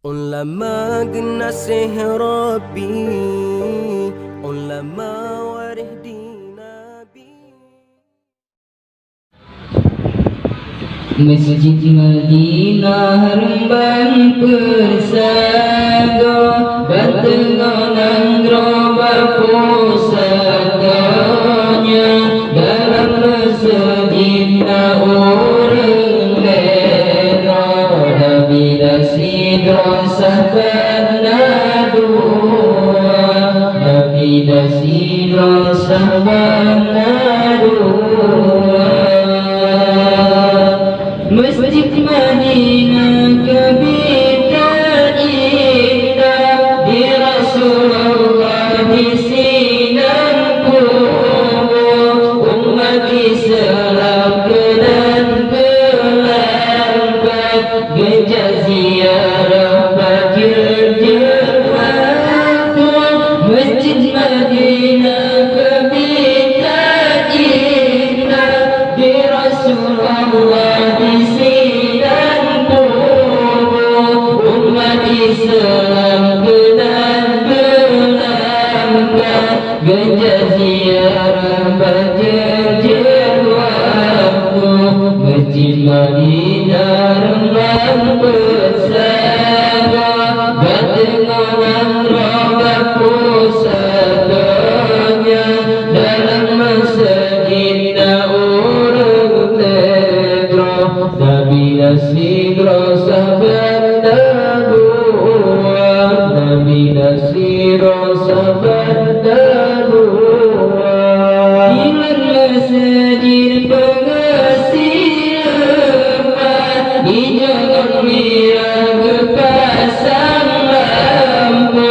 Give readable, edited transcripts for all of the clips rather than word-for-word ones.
لما قلنا سه ربي لما وره دينا بي Masjid Madinah rembang persada bertenganan roba pusatanya dalam masjid orang lera Nabi Sidra sahabat nadua Nabi Sidra sahabat nadua Masjid Madinah kebitan indah di Rasulullah di sinan kubur umat Islam kenan berlambat gejak ziarah berjerjer waktu Masjid Madinah kebitan indah di Rasulullah Islam kenan berlangkah gejak ziarah berjerjer waktu Masjid Madinah rembang bersama bertenganan roba pusatanya dalam masjid orang ledra Nabi Sidra sahabat Nabi Sidra sahabat nadua Ilan masjid pengasih lepas Hijauan merah kepasang lampu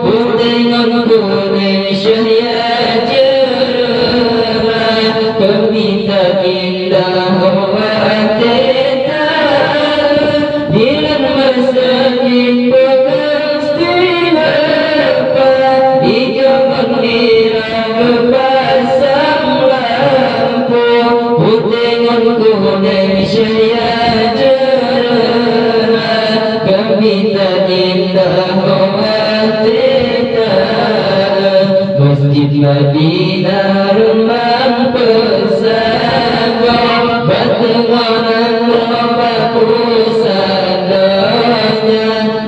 Putih kuning syariat cerah Keminta indah hawa teta Ilan masjid Masjid Madinah rembang pesada bertenganan roba pusadanya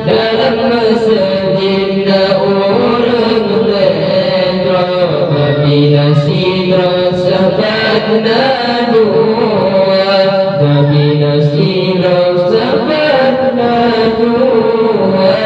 dalam masjid orang ledra Nabi Sidra sahabat nadua Nabi Sidra sahabat nadua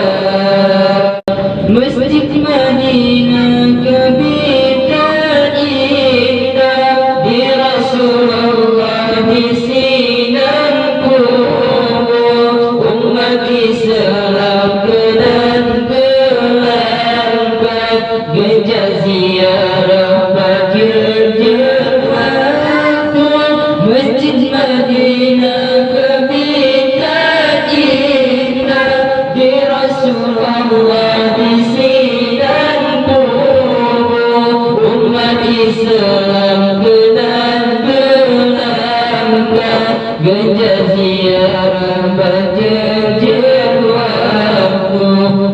Masjid Madinah kebitan indah di Rasulullah di sinan kubur umat Islam kenan berlambat gejak ziarah berjerjer waktu Masjid Madinah kebitan indah di Rasulullah di sinan kubur umat Islam kenan berlangkah gejak ziarah berjerjer waktu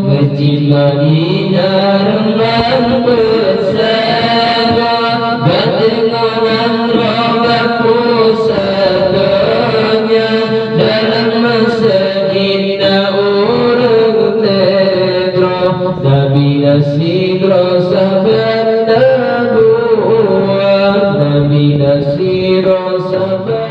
Masjid Madinah rembang bersama bertenganan roba pusatanya dalam masjid orang ledra Nabi Sidra sahabat nadua Nabi Sidra sahabat